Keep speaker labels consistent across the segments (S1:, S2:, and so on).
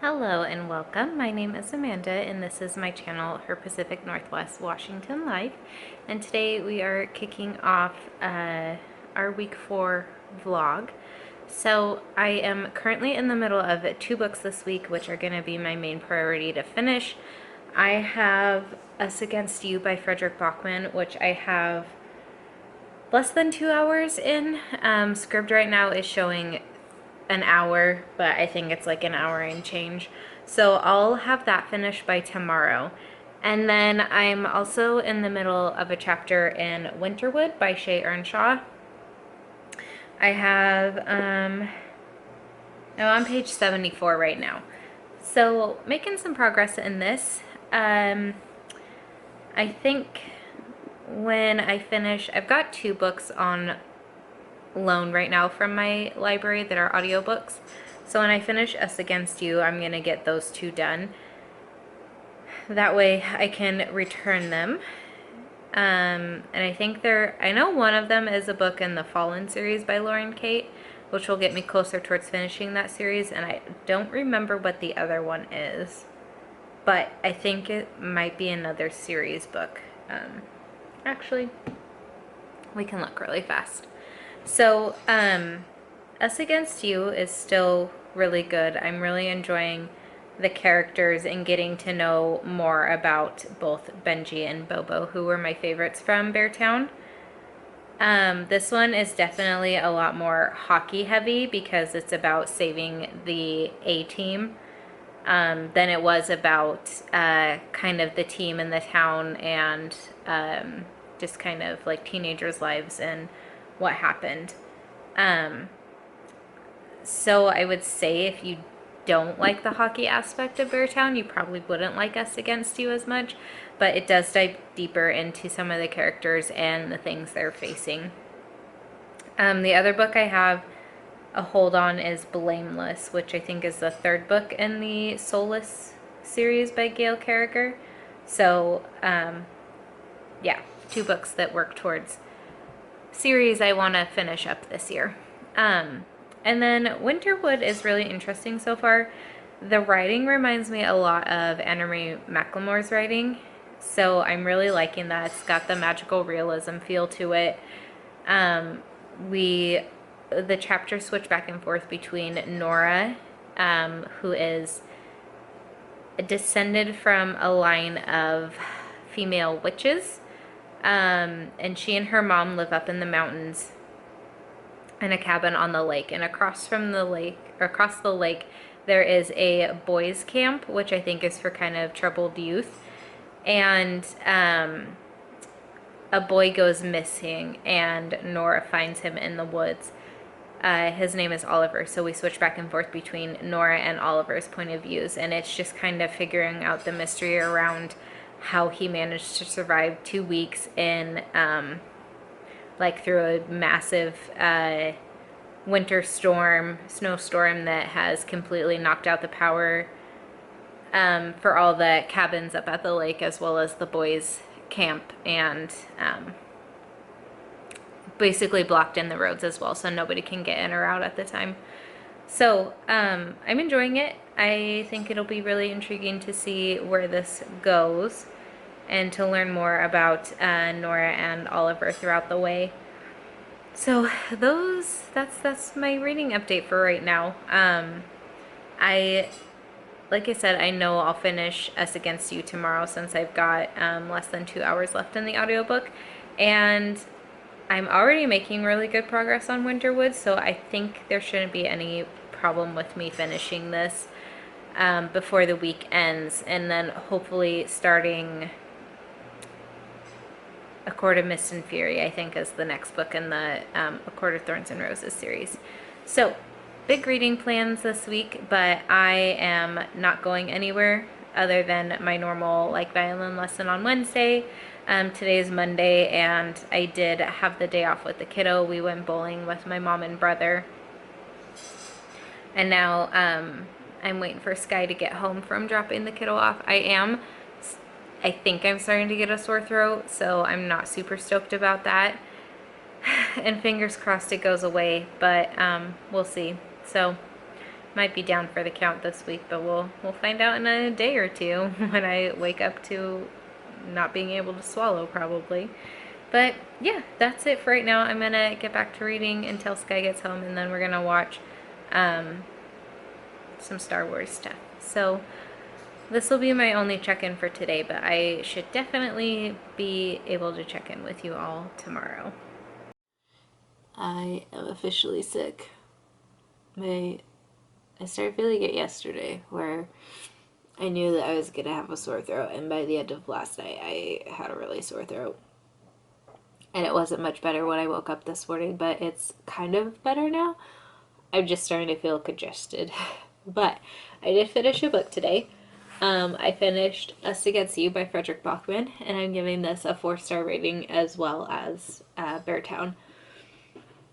S1: Hello and welcome. My name is Amanda and this is my channel, Her Pacific Northwest Washington Life. And today we are kicking off our week 4 vlog. So I am currently in the middle of 2 books this week, which are going to be my main priority to finish. I have Us Against You by Fredrik Backman, which I have less than 2 hours in. Scribd right now is showing an hour, but I think it's like an hour and change. So I'll have that finished by tomorrow. And then I'm also in the middle of a chapter in Winterwood by Shea Earnshaw. I have, I'm on page 74 right now. So making some progress in this. I think when I finish, I've got 2 books on loan right now from my library that are audiobooks. So when I finish Us Against You, I'm going to get those 2 done. That way I can return them. And I think I know one of them is a book in the Fallen series by Lauren Kate, which will get me closer towards finishing that series, and I don't remember what the other one is. But I think it might be another series book. Actually, we can look really fast. So, Us Against You is still really good. I'm really enjoying the characters and getting to know more about both Benji and Bobo, who were my favorites from Beartown. This one is definitely a lot more hockey heavy because it's about saving the A team than it was about kind of the team in the town and just kind of like teenagers' lives and what happened. So I would say if you don't like the hockey aspect of Beartown, you probably wouldn't like Us Against You as much, but it does dive deeper into some of the characters and the things they're facing. The other book I have a hold on is Blameless, which I think is the 3rd book in the Soulless series by Gail Carriger. So, yeah, 2 books that work towards series I want to finish up this year. And then Winterwood is really interesting so far. The writing reminds me a lot of Anna Marie McLemore's writing, so I'm really liking that. It's got the magical realism feel to it. The chapters switch back and forth between Nora, who is descended from a line of female witches, and she and her mom live up in the mountains in a cabin on the lake, and across the lake there is a boys camp, which I think is for kind of troubled youth, and a boy goes missing and Nora finds him in the woods. His name is Oliver, so we switch back and forth between Nora and Oliver's point of views, and it's just kind of figuring out the mystery around how he managed to survive 2 weeks in like through a massive winter snowstorm that has completely knocked out the power for all the cabins up at the lake, as well as the boys' camp, and basically blocked in the roads as well, so nobody can get in or out at the time. So I'm enjoying it. I think it'll be really intriguing to see where this goes and to learn more about Nora and Oliver throughout the way. So that's my reading update for right now. Like I said, I know I'll finish Us Against You tomorrow since I've got less than 2 hours left in the audiobook, and I'm already making really good progress on Winterwood, so I think there shouldn't be any problem with me finishing this before the week ends, and then hopefully starting A Court of Mist and Fury, I think, is the next book in the A Court of Thorns and Roses series. So, big reading plans this week, but I am not going anywhere other than my normal violin lesson on Wednesday. Today is Monday, and I did have the day off with the kiddo. We went bowling with my mom and brother, and now I'm waiting for Sky to get home from dropping the kiddo off. I think I'm starting to get a sore throat, so I'm not super stoked about that. And fingers crossed it goes away, but we'll see. So might be down for the count this week, but we'll find out in a day or two when I wake up to not being able to swallow probably. But yeah, that's it for right now. I'm gonna get back to reading until Sky gets home, and then we're gonna watch some Star Wars stuff. So this will be my only check-in for today, but I should definitely be able to check in with you all tomorrow.
S2: I am officially sick. I started feeling it yesterday, where I knew that I was gonna have a sore throat, and by the end of last night, I had a really sore throat. And it wasn't much better when I woke up this morning, but it's kind of better now. I'm just starting to feel congested. But I did finish a book today. I finished Us Against You by Fredrik Backman, and I'm giving this a 4-star rating as well as Beartown.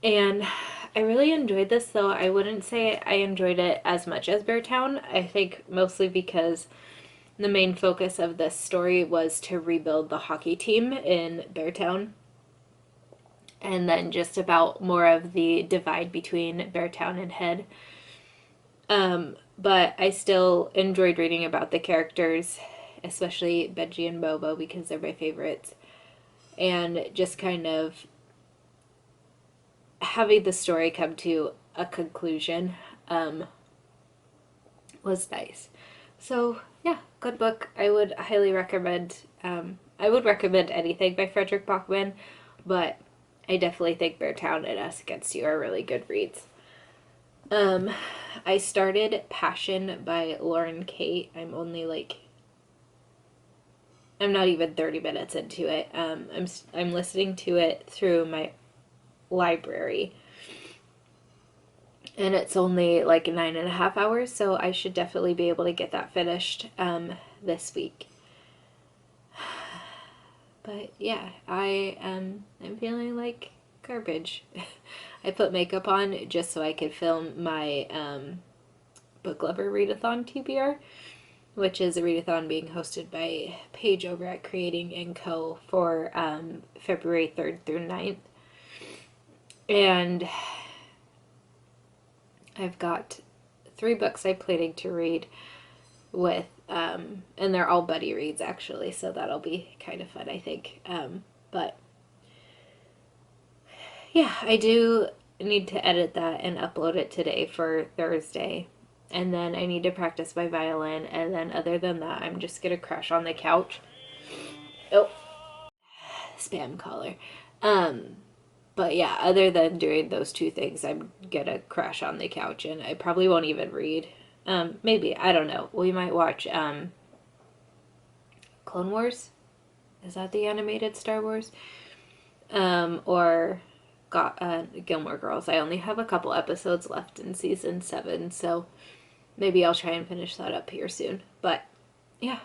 S2: And I really enjoyed this, though I wouldn't say I enjoyed it as much as Beartown. I think mostly because the main focus of this story was to rebuild the hockey team in Beartown. And then just about more of the divide between Beartown and Head. But I still enjoyed reading about the characters, especially Benji and Bobo, because they're my favorites. And just kind of having the story come to a conclusion was nice. So yeah, good book. I would highly recommend. I would recommend anything by Fredrik Backman, but I definitely think Beartown and Us Against You are really good reads. I started Passion by Lauren Kate. I'm not even 30 minutes into it. I'm listening to it through my library, and it's only like 9.5 hours, so I should definitely be able to get that finished this week. But yeah, I'm feeling like garbage. I put makeup on just so I could film my book lover readathon TBR, which is a readathon being hosted by Paige over at Creating & Co. for February 3rd through 9th. And I've got 3 books I'm planning to read with, and they're all buddy reads actually, so that'll be kind of fun, I think. But yeah, I do need to edit that and upload it today for Thursday. And then I need to practice my violin, and then other than that, I'm just gonna crash on the couch. Oh, spam caller. But yeah, other than doing those 2 things, I'm gonna crash on the couch, and I probably won't even read. Maybe, I don't know. We might watch Clone Wars. Is that the animated Star Wars? Or Gilmore Girls. I only have a couple episodes left in season 7, so maybe I'll try and finish that up here soon. But yeah,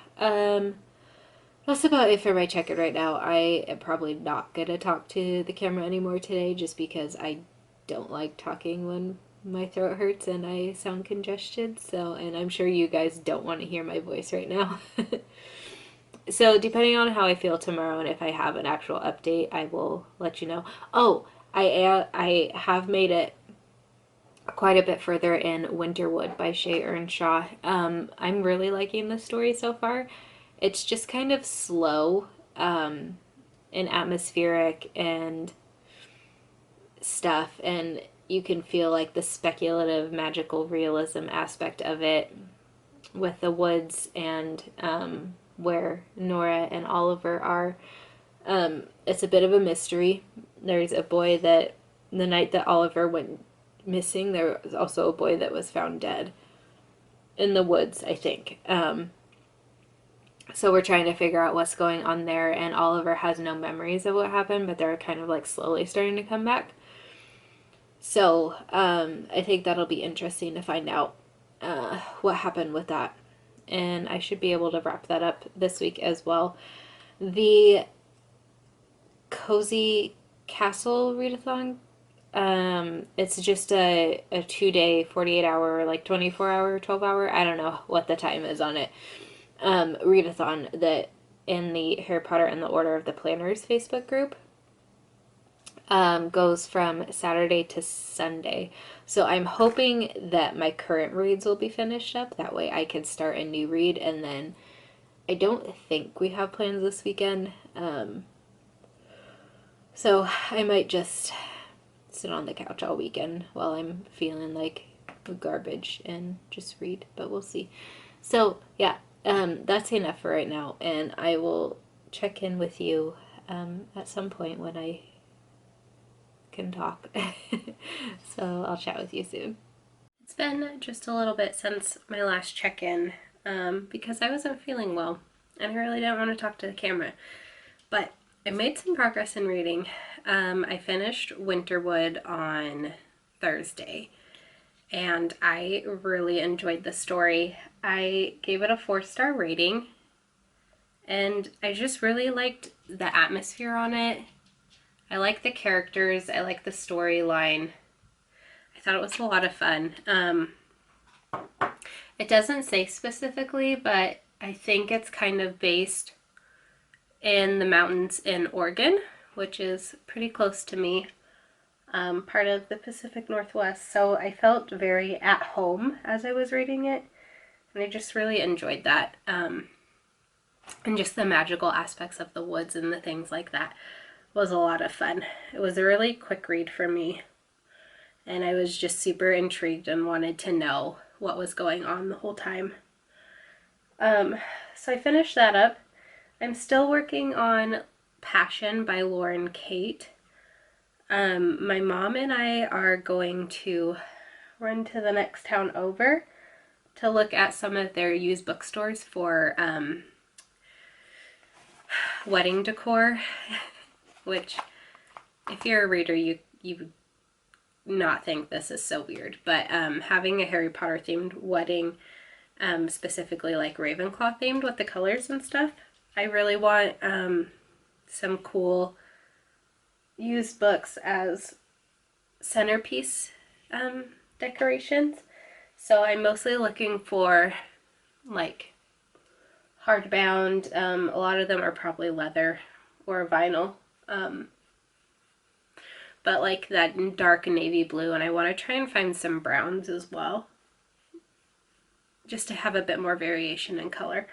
S2: that's about it for my check-in right now. I am probably not gonna talk to the camera anymore today, just because I don't like talking when my throat hurts and I sound congested. So, and I'm sure you guys don't want to hear my voice right now. So depending on how I feel tomorrow and if I have an actual update, I will let you know. Oh, I have made it quite a bit further in Winterwood by Shea Earnshaw. I'm really liking the story so far. It's just kind of slow and atmospheric and stuff, and you can feel like the speculative magical realism aspect of it with the woods and where Nora and Oliver are. It's a bit of a mystery. There's a boy that the night that Oliver went missing, there was also a boy that was found dead in the woods, I think. So we're trying to figure out what's going on there, and Oliver has no memories of what happened, but they're kind of like slowly starting to come back. So I think that'll be interesting to find out what happened with that. And I should be able to wrap that up this week as well. The Cozy Castle readathon, it's just a 2-day, 48-hour, like 24-hour, 12-hour, I don't know what the time is on it, readathon that in the Harry Potter and the Order of the Planners Facebook group. goes from Saturday to Sunday. So I'm hoping that my current reads will be finished up. That way I can start a new read, and then I don't think we have plans this weekend. So I might just sit on the couch all weekend while I'm feeling like garbage and just read, but we'll see. So yeah, that's enough for right now, and I will check in with you at some point when I can talk. So I'll chat with you soon.
S1: It's been just a little bit since my last check-in because I wasn't feeling well and I really didn't want to talk to the camera. But I made some progress in reading. I finished Winterwood on Thursday and I really enjoyed the story. I gave it a 4-star rating and I just really liked the atmosphere on it. I like the characters, I like the storyline. I thought it was a lot of fun. It doesn't say specifically, but I think it's kind of based in the mountains in Oregon, which is pretty close to me, part of the Pacific Northwest. So I felt very at home as I was reading it, and I just really enjoyed that. And just the magical aspects of the woods and the things like that was a lot of fun. It was a really quick read for me, and I was just super intrigued and wanted to know what was going on the whole time. So I finished that up. I'm still working on Passion by Lauren Kate. My mom and I are going to run to the next town over to look at some of their used bookstores for wedding decor, which if you're a reader, you would not think this is so weird, but having a Harry Potter themed wedding, specifically like Ravenclaw themed with the colors and stuff, I really want some cool used books as centerpiece decorations. So I'm mostly looking for like hardbound. A lot of them are probably leather or vinyl. But like that dark navy blue, and I want to try and find some browns as well, just to have a bit more variation in color.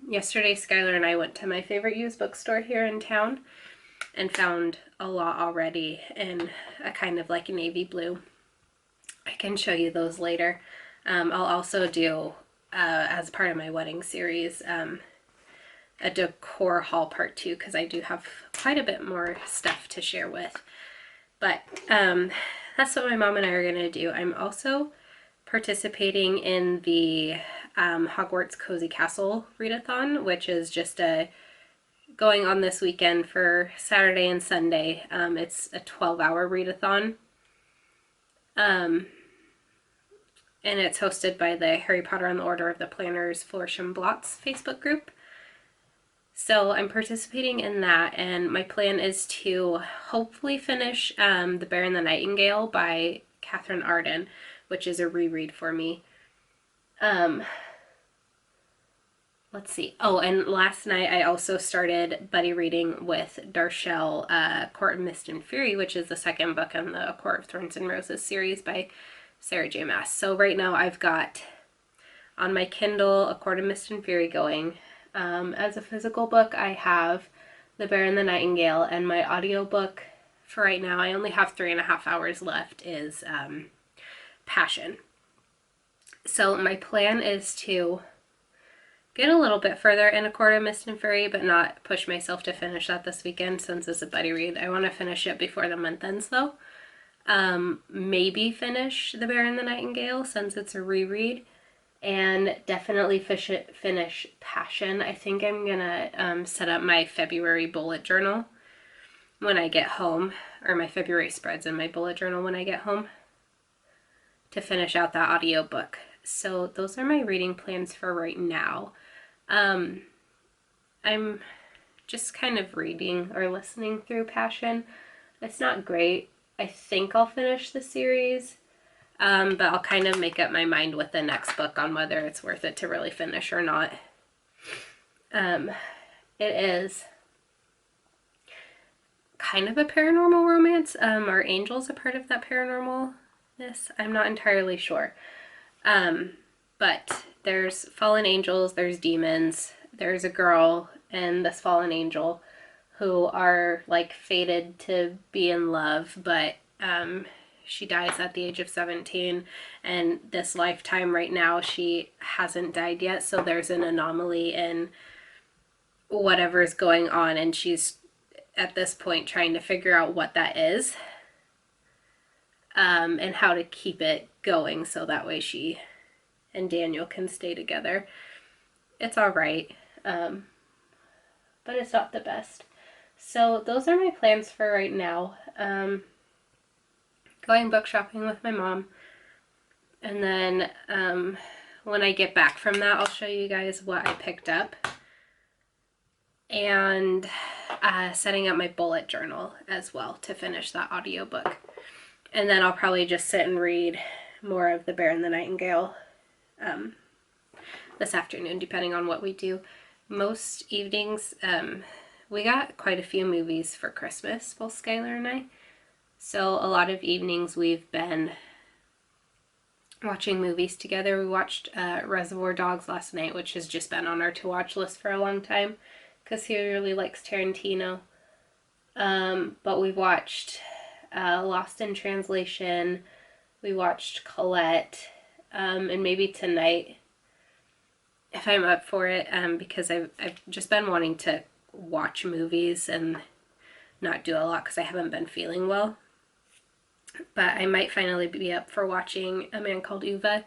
S1: Yesterday, Skylar and I went to my favorite used bookstore here in town and found a lot already in a kind of like navy blue. I can show you those later. I'll also do, as part of my wedding series, a decor haul part 2, because I do have quite a bit more stuff to share with. But that's what my mom and I are going to do. I'm also participating in the Hogwarts Cozy Castle readathon, which is just going on this weekend for Saturday and Sunday. It's a 12-hour readathon. And it's hosted by the Harry Potter and the Order of the Planners Flourish Blotts Facebook group. So I'm participating in that, and my plan is to hopefully finish The Bear and the Nightingale by Catherine Arden, which is a reread for me. Let's see. Oh, and last night I also started buddy reading with Darshell, Court of Mist and Fury, which is the second book in the Court of Thorns and Roses series by Sarah J. Maas. So right now I've got on my Kindle A Court of Mist and Fury going. As a physical book, I have The Bear and the Nightingale, and my audiobook for right now, I only have 3.5 hours left, is Passion. So my plan is to get a little bit further in A Court of Mist and Fury, but not push myself to finish that this weekend since it's a buddy read. I want to finish it before the month ends though. Maybe finish The Bear and the Nightingale since it's a reread, and definitely finish Passion. I think I'm gonna set up my February bullet journal when I get home, or my February spreads in my bullet journal when I get home, to finish out that audiobook. So those are my reading plans for right now. I'm just kind of reading or listening through Passion. It's not great. I think I'll finish the series, but I'll kind of make up my mind with the next book on whether it's worth it to really finish or not. It is
S3: kind of a paranormal romance. Are angels a part of that paranormalness? I'm not entirely sure. But there's fallen angels, there's demons, there's a girl and this fallen angel who are like fated to be in love, but she dies at the age of 17, and this lifetime right now she hasn't died yet, so there's an anomaly in whatever's going on, and she's at this point trying to figure out what that is, and how to keep it going so that way she and Daniel can stay together. It's all right, but it's not the best. So those are my plans for right now. Going book shopping with my mom, and then when I get back from that, I'll show you guys what I picked up, and setting up my bullet journal as well to finish that audiobook. And then I'll probably just sit and read more of The Bear and the Nightingale this afternoon, depending on what we do. Most evenings, we got quite a few movies for Christmas, both Skylar and I. So a lot of evenings we've been watching movies together. We watched Reservoir Dogs last night, which has just been on our to-watch list for a long time because he really likes Tarantino. But we've watched Lost in Translation. We watched Colette, and maybe tonight, if I'm up for it, because I've just been wanting to watch movies and not do a lot because I haven't been feeling well. But I might finally be up for watching A Man Called Ove,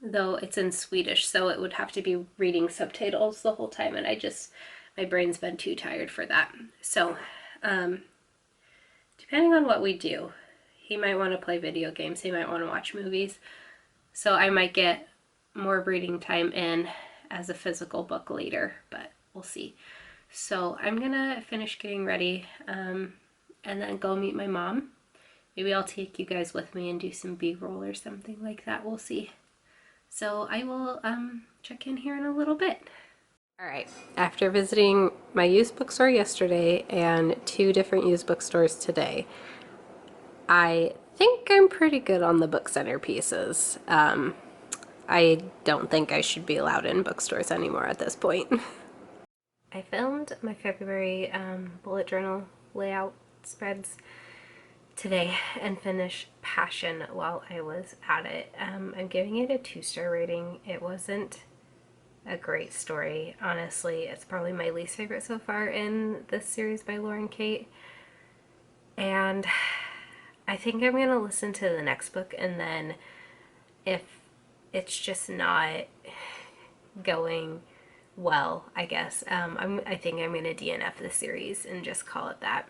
S3: though it's in Swedish, so it would have to be reading subtitles the whole time, and my brain's been too tired for that. So, depending on what we do, he might want to play video games, he might want to watch movies, so I might get more reading time in as a physical book later, but we'll see. So I'm gonna finish getting ready, and then go meet my mom. Maybe I'll take you guys with me and do some B-roll or something like that. We'll see. So I will check in here in a little bit. All right, after visiting my used bookstore yesterday and 2 different used bookstores today, I think I'm pretty good on the book center pieces. I don't think I should be allowed in bookstores anymore at this point. I filmed my February bullet journal layout spreads today and finished Passion while I was at it. I'm giving it a 2-star rating. It wasn't a great story, honestly. It's probably my least favorite so far in this series by Lauren Kate. And I think I'm going to listen to the next book, and then if it's just not going well, I guess, I think I'm going to DNF the series and just call it that.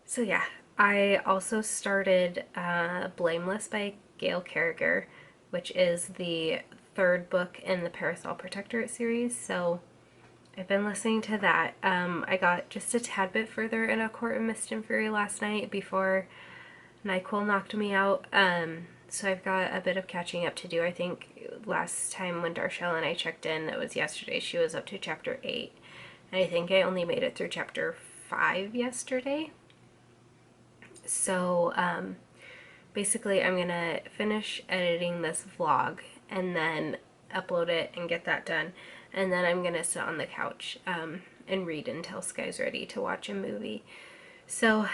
S3: So yeah, I also started Blameless by Gail Carriger, which is the 3rd book in the Parasol Protectorate series, so I've been listening to that. I got just a tad bit further in A Court of Mist and Fury last night before NyQuil knocked me out, so I've got a bit of catching up to do. I think last time when Darshell and I checked in, that was yesterday, she was up to chapter 8, and I think I only made it through chapter 5 yesterday. So basically I'm gonna finish editing this vlog and then upload it and get that done, and then I'm gonna sit on the couch and read until Sky's ready to watch a movie. So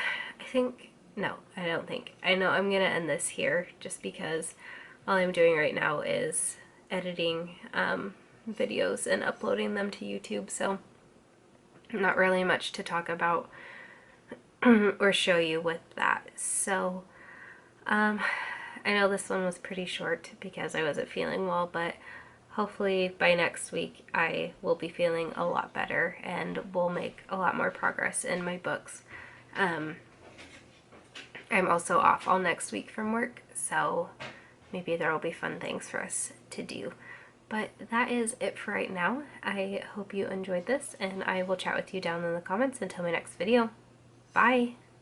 S3: I know I'm gonna end this here just because all I'm doing right now is editing videos and uploading them to YouTube, so not really much to talk about or show you with that. So I know this one was pretty short because I wasn't feeling well, but hopefully by next week I will be feeling a lot better and will make a lot more progress in my books. I'm also off all next week from work, so maybe there will be fun things for us to do. But that is it for right now. I hope you enjoyed this, and I will chat with you down in the comments until my next video. Bye!